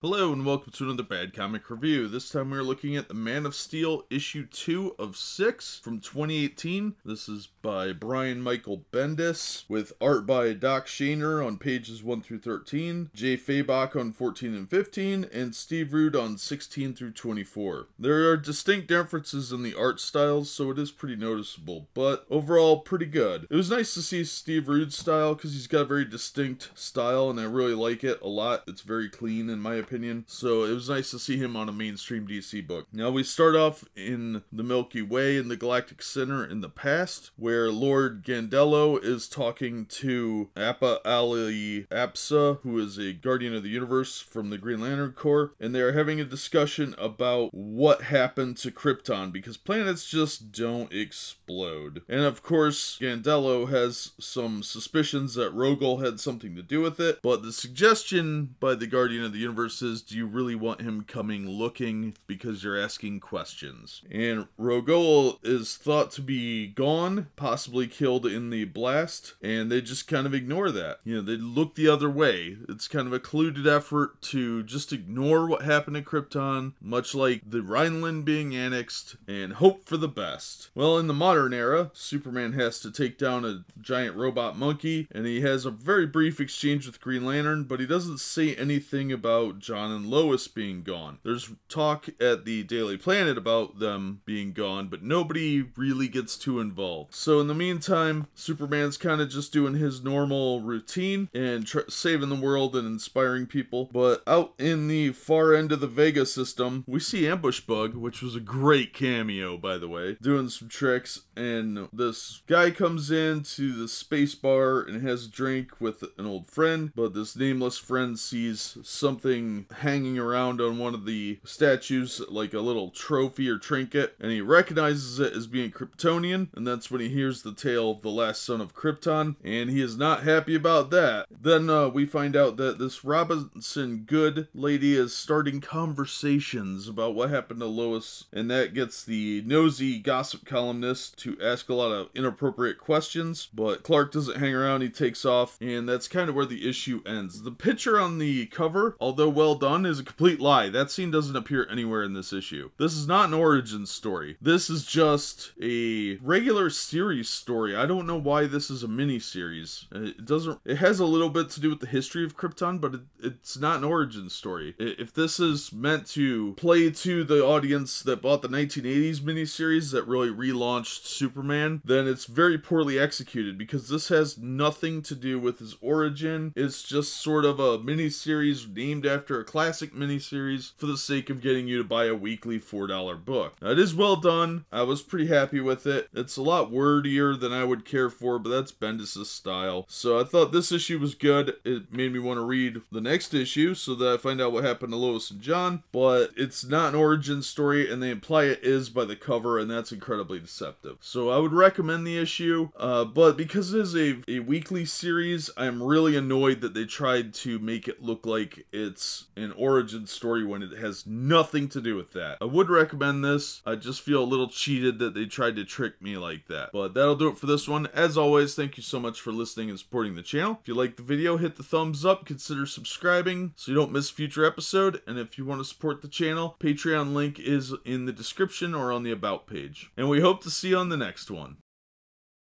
Hello and welcome to another Bad Comic Review. This time we're looking at the Man of Steel issue 2 of 6 from 2018. This is by Brian Michael Bendis with art by Doc Shaner on pages 1 through 13, Jay Fabok on 14 and 15, and Steve Rude on 16 through 24. There are distinct differences in the art styles, so it is pretty noticeable, but overall pretty good. It was nice to see Steve Rude's style because he's got a very distinct style and I really like it a lot. It's very clean in my opinion, so it was nice to see him on a mainstream DC book. Now we start off in the Milky Way in the Galactic Center in the past, where Lord Gandello is talking to Appa Ali Apsa, who is a Guardian of the Universe from the Green Lantern Corps, and they are having a discussion about what happened to Krypton, because planets just don't explode. And of course, Gandello has some suspicions that Rogol had something to do with it, but the suggestion by the Guardian of the Universe is, do you really want him coming looking because you're asking questions? And Rogol is thought to be gone, possibly killed in the blast, and they just kind of ignore that. You know, they look the other way. It's kind of a colluded effort to just ignore what happened to Krypton, much like the Rhineland being annexed, and hope for the best. Well, in the modern era, Superman has to take down a giant robot monkey, and he has a very brief exchange with Green Lantern, but he doesn't say anything about John and Lois being gone. There's talk at the Daily Planet about them being gone, but nobody really gets too involved. So in the meantime, Superman's kind of just doing his normal routine and saving the world and inspiring people. But out in the far end of the Vega system, we see Ambush Bug, which was a great cameo, by the way, doing some tricks. And this guy comes into the space bar and has a drink with an old friend, but this nameless friend sees something hanging around on one of the statues, like a little trophy or trinket, and he recognizes it as being Kryptonian, and that's when he hears the tale of the last son of Krypton, and he is not happy about that. Then we find out that this Robinson Good lady is starting conversations about what happened to Lois, and that gets the nosy gossip columnist to ask a lot of inappropriate questions, but Clark doesn't hang around, he takes off, and that's kind of where the issue ends. The picture on the cover, although well done, is a complete lie. That scene doesn't appear anywhere in this issue. This is not an origin story. This is just a regular series story. I don't know why this is a mini-series. It has a little bit to do with the history of Krypton, but it's not an origin story. If this is meant to play to the audience that bought the 1980s miniseries that really relaunched Superman, then it's very poorly executed, because this has nothing to do with his origin. It's just sort of a miniseries named after a classic miniseries for the sake of getting you to buy a weekly $4 book. Now, it is well done. I was pretty happy with it. It's a lot wordier than I would care for, but that's Bendis' style. So I thought this issue was good. It made me want to read the next issue so that I find out what happened to Lois and John, but it's not an origin story, and they imply it is by the cover, and that's incredibly deceptive. So I would recommend the issue, but because it is a weekly series, I'm really annoyed that they tried to make it look like it's an origin story when it has nothing to do with that. I would recommend this. I just feel a little cheated that they tried to trick me like that. But that'll do it for this one. As always, thank you so much for listening and supporting the channel. If you liked the video, hit the thumbs up, consider subscribing so you don't miss a future episode. And if you want to support the channel, Patreon link is in the description or on the About page. And we hope to see you on the next one.